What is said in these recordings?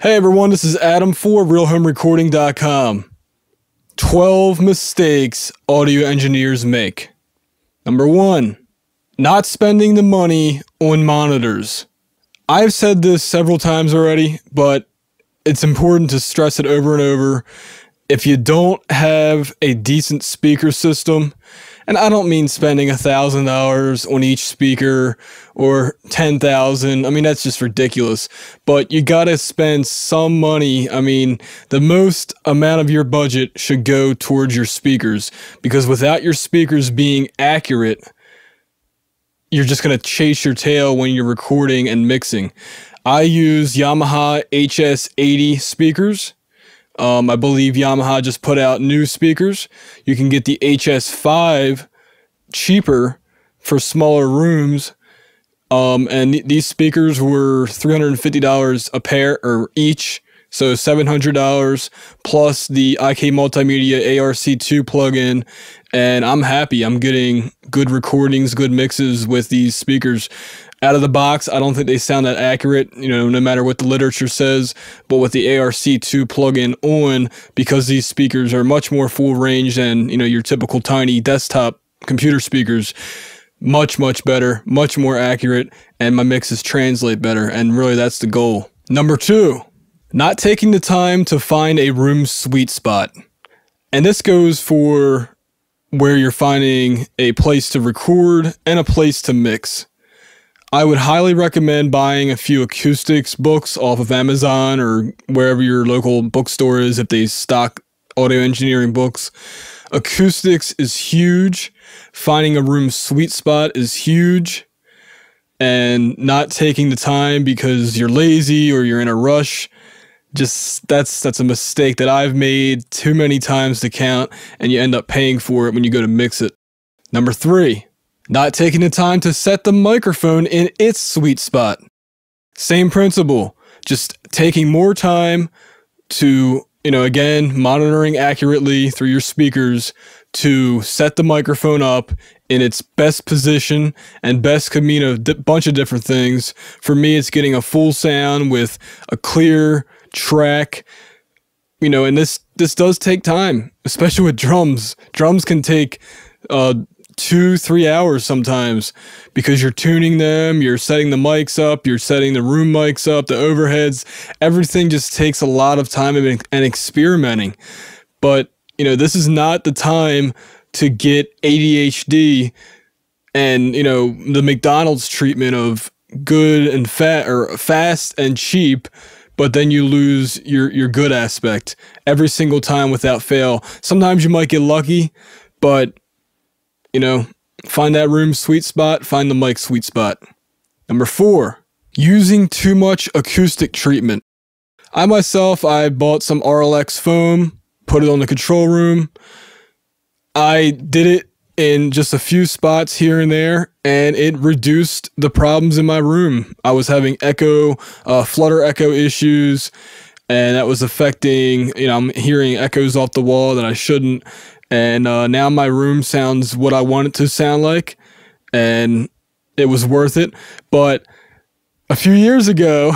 Hey everyone, this is Adam for RealHomeRecording.com. 12 mistakes audio engineers make. Number 1, not spending the money on monitors. I've said this several times already, but it's important to stress it over and over. If you don't have a decent speaker system, and I don't mean spending $1,000 on each speaker or $10,000. I mean, that's just ridiculous. But you gotta spend some money. I mean, the most amount of your budget should go towards your speakers, because without your speakers being accurate, you're just gonna chase your tail when you're recording and mixing. I use Yamaha HS80 speakers. I believe Yamaha just put out new speakers. You can get the HS5 cheaper for smaller rooms. And these speakers were $350 a pair or each. So $700 plus the IK Multimedia ARC2 plugin. And I'm happy. I'm getting good recordings, good mixes with these speakers. Out of the box, I don't think they sound that accurate, no matter what the literature says. But with the ARC2 plugin on, because these speakers are much more full range than, your typical tiny desktop computer speakers, much better, much more accurate, and my mixes translate better. And really, that's the goal. Number 2, not taking the time to find a room sweet spot. And this goes for where you're finding a place to record and a place to mix. I would highly recommend buying a few Acoustics books off of Amazon or wherever your local bookstore is if they stock audio engineering books. Acoustics is huge. Finding a room sweet spot is huge. And not taking the time because you're lazy or you're in a rush, that's a mistake that I've made too many times to count, and you end up paying for it when you go to mix it. Number 3. Not taking the time to set the microphone in its sweet spot. Same principle, just taking more time to, again, monitoring accurately through your speakers to set the microphone up in its best position, and best could mean a bunch of different things. For me, it's getting a full sound with a clear track, and this does take time, especially with drums. Drums can take 2-3 hours sometimes, because you're tuning them, you're setting the mics up, you're setting the room mics up, the overheads. Everything just takes a lot of time and experimenting. But this is not the time to get ADHD and the McDonald's treatment of good and fast and cheap, but then you lose your good aspect every single time without fail. Sometimes you might get lucky, but find that room sweet spot, find the mic sweet spot. Number 4, using too much acoustic treatment. I bought some RLX foam, put it on the control room. I did it in just a few spots here and there, and it reduced the problems in my room. I was having flutter echo issues, and that was affecting, I'm hearing echoes off the wall that I shouldn't. And now my room sounds what I want it to sound like, and it was worth it. But a few years ago,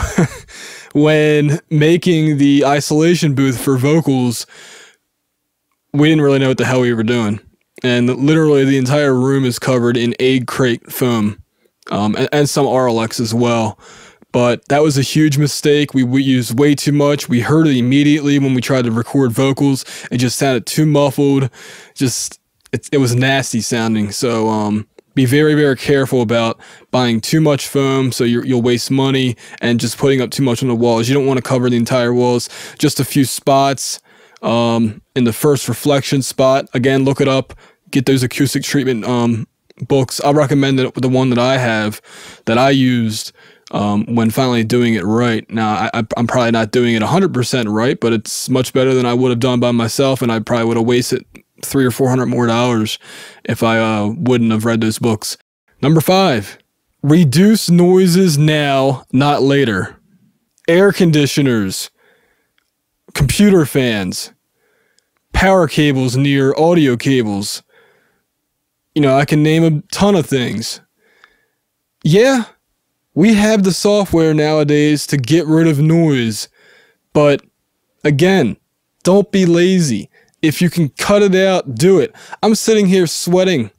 when making the isolation booth for vocals, we didn't really know what the hell we were doing. And literally the entire room is covered in egg crate foam, and some RLX as well. But that was a huge mistake. We used way too much. We heard it immediately when we tried to record vocals. It just sounded too muffled. It was nasty sounding. So be very, very careful about buying too much foam, so you'll waste money, and just putting up too much on the walls. You don't want to cover the entire walls. Just a few spots in the first reflection spot. Again, look it up. Get those acoustic treatment books. I recommend the one that I used when finally doing it right. Now, I'm probably not doing it 100% right, but it's much better than I would have done by myself, and I probably would have wasted $300 or $400 more if I wouldn't have read those books. Number 5, reduce noises now, not later. Air conditioners, computer fans, power cables near audio cables. I can name a ton of things. Yeah, we have the software nowadays to get rid of noise But again, don't be lazy. If you can cut it out, do it. I'm sitting here sweating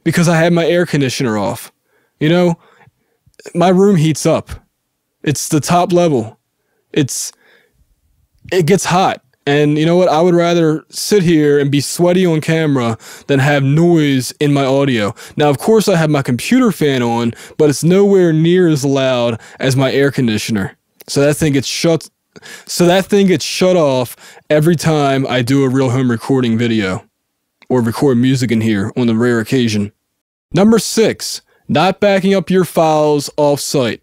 because I had my air conditioner off. You know, my room heats up. It's the top level. It gets hot. And you know what? I would rather sit here and be sweaty on camera than have noise in my audio. Now, of course, I have my computer fan on, but it's nowhere near as loud as my air conditioner. So that thing gets shut off every time I do a real home recording video or record music in here on the rare occasion. Number 6, not backing up your files off-site.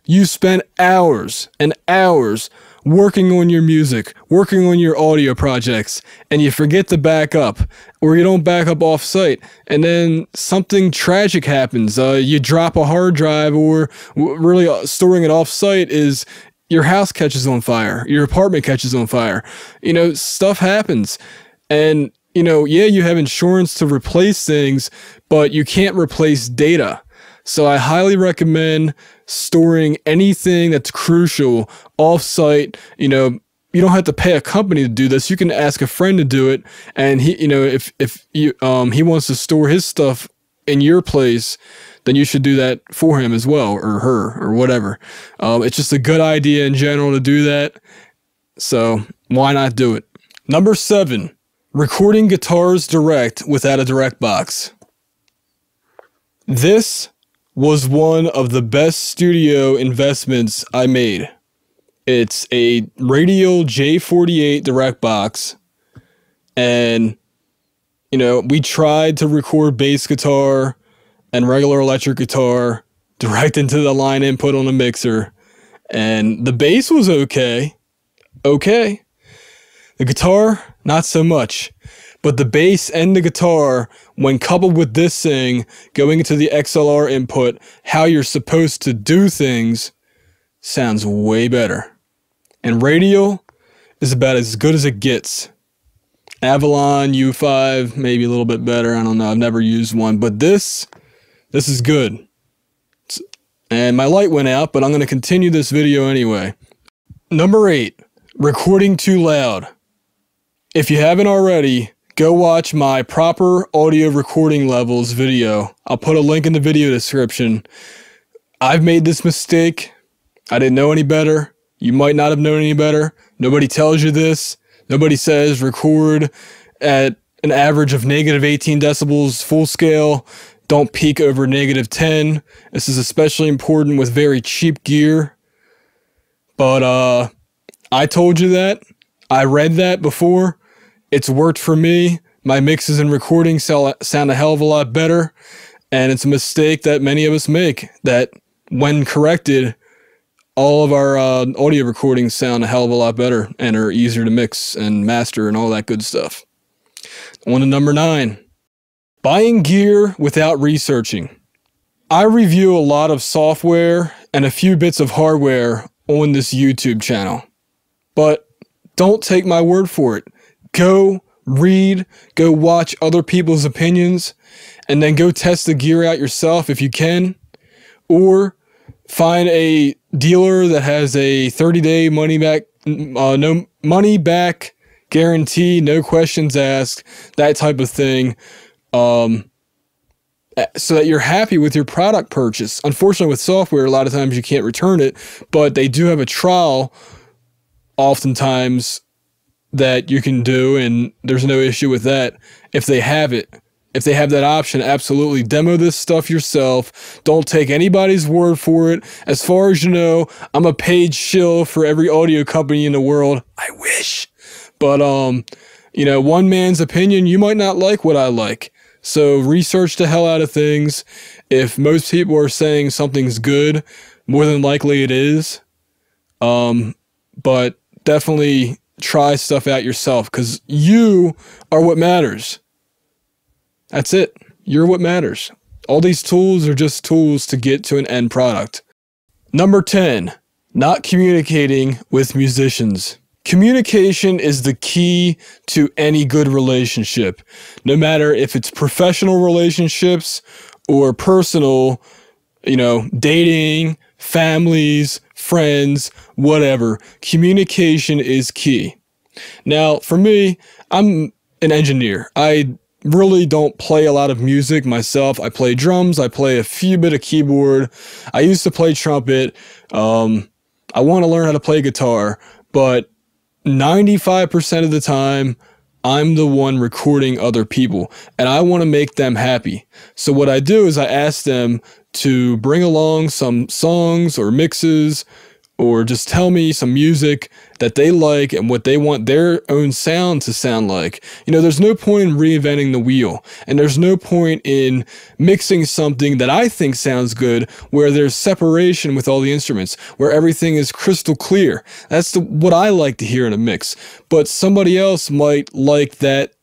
You spend hours and hours working on your music, working on your audio projects, and you forget to back up, or you don't back up off-site, and then something tragic happens. You drop a hard drive, or really storing it off-site is your house catches on fire, your apartment catches on fire. You know, stuff happens. And, you know, yeah, you have insurance to replace things, but you can't replace data. So I highly recommend storing anything that's crucial off-site. You know, you don't have to pay a company to do this. You can ask a friend to do it, and he, you know, if he wants to store his stuff in your place, then you should do that for him as well, or her, or whatever. It's just a good idea in general to do that. So why not do it? Number 7, recording guitars direct without a direct box. This was one of the best studio investments I made. It's a Radial J48 direct box, and you know, we tried to record bass guitar and regular electric guitar direct into the line input on a mixer, and the bass was okay. The guitar, not so much. But the bass and the guitar, when coupled with this thing, going into the XLR input, how you're supposed to do things, sounds way better. And Radial is about as good as it gets. Avalon U5, maybe a little bit better. I don't know. I've never used one. But this is good. And my light went out, but I'm going to continue this video anyway. Number 8, recording too loud. If you haven't already, go watch my proper audio recording levels video. I'll put a link in the video description. I've made this mistake. I didn't know any better. You might not have known any better. Nobody tells you this. Nobody says record at an average of -18 decibels full scale. Don't peak over -10. This is especially important with very cheap gear. But I told you that. I read that before. It's worked for me. My mixes and recordings sound a hell of a lot better. And it's a mistake that many of us make, that when corrected, all of our audio recordings sound a hell of a lot better and are easier to mix and master and all that good stuff. On to number 9, buying gear without researching. I review a lot of software and a few bits of hardware on this YouTube channel. But don't take my word for it. Go read, go watch other people's opinions, and then go test the gear out yourself if you can. Or find a dealer that has a 30-day no money back guarantee, no questions asked, that type of thing, so that you're happy with your product purchase. Unfortunately, with software, a lot of times you can't return it, but they do have a trial oftentimes that you can do, and there's no issue with that if they have it. If they have that option, absolutely demo this stuff yourself. Don't take anybody's word for it. As far as you know, I'm a paid shill for every audio company in the world. I wish. But, you know, one man's opinion, you might not like what I like. So research the hell out of things. If most people are saying something's good, more than likely it is. But definitely try stuff out yourself, because you are what matters. That's it. You're what matters. All these tools are just tools to get to an end product. Number 10, not communicating with musicians. Communication is the key to any good relationship, no matter if it's professional relationships or personal, you know, dating, families, friends, whatever. Communication is key. Now, for me, I'm an engineer. I really don't play a lot of music myself. I play drums. I play a few bit of keyboard. I used to play trumpet. I want to learn how to play guitar, but 95% of the time, I'm the one recording other people, and I want to make them happy. So what I do is I ask them to bring along some songs or mixes, or just tell me some music that they like and what they want their own sound to sound like. You know, there's no point in reinventing the wheel, and there's no point in mixing something that I think sounds good where there's separation with all the instruments, where everything is crystal clear. That's what I like to hear in a mix. But somebody else might like that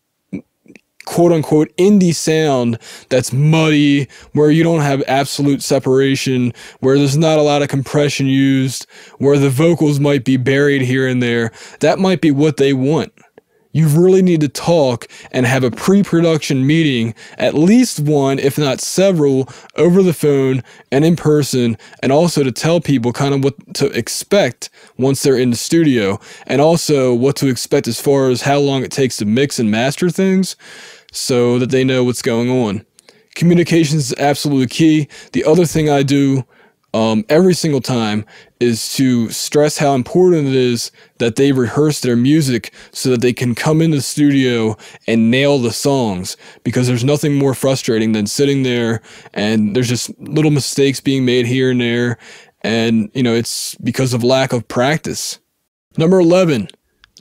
quote-unquote indie sound that's muddy, where you don't have absolute separation, where there's not a lot of compression used, where the vocals might be buried here and there. That might be what they want. You really need to talk and have a pre-production meeting, at least one, if not several, over the phone and in person, and also to tell people kind of what to expect once they're in the studio, and also what to expect as far as how long it takes to mix and master things, so that they know what's going on. Communication is absolutely key. The other thing I do every single time is to stress how important it is that they rehearse their music so that they can come in the studio and nail the songs, because there's nothing more frustrating than sitting there and there's just little mistakes being made here and there, and you know, it's because of lack of practice. Number 11,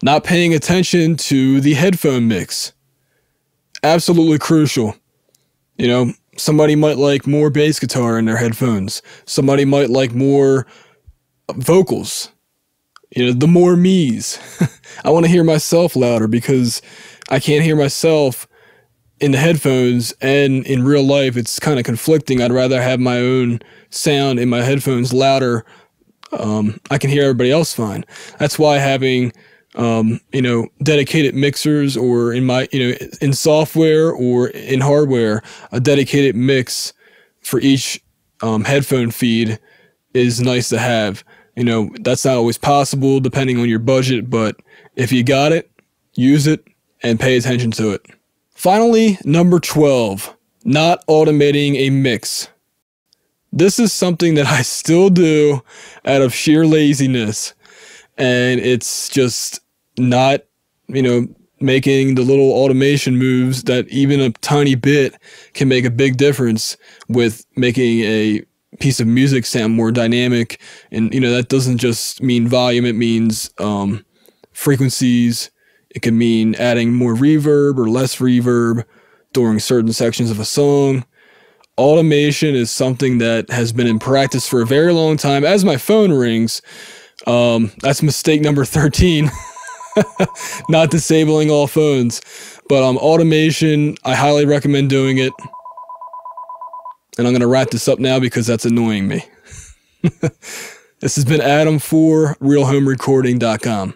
not paying attention to the headphone mix. Absolutely crucial. You know, somebody might like more bass guitar in their headphones. Somebody might like more vocals. You know, the more me's. I want to hear myself louder because I can't hear myself in the headphones, and in real life it's kind of conflicting. I'd rather have my own sound in my headphones louder. I can hear everybody else fine. That's why having you know, dedicated mixers, or in my, you know, in software or in hardware, a dedicated mix for each headphone feed is nice to have. You know, that's not always possible depending on your budget, but if you got it, use it and pay attention to it. Finally, number 12, not automating a mix. This is something that I still do out of sheer laziness, and it's just not, you know, making the little automation moves that even a tiny bit can make a big difference with making a piece of music sound more dynamic. And, you know, that doesn't just mean volume, it means frequencies. It can mean adding more reverb or less reverb during certain sections of a song. Automation is something that has been in practice for a very long time. As my phone rings, that's mistake number 13. Not disabling all phones, but automation, I highly recommend doing it. And I'm going to wrap this up now because that's annoying me. This has been Adam for RealHomeRecording.com.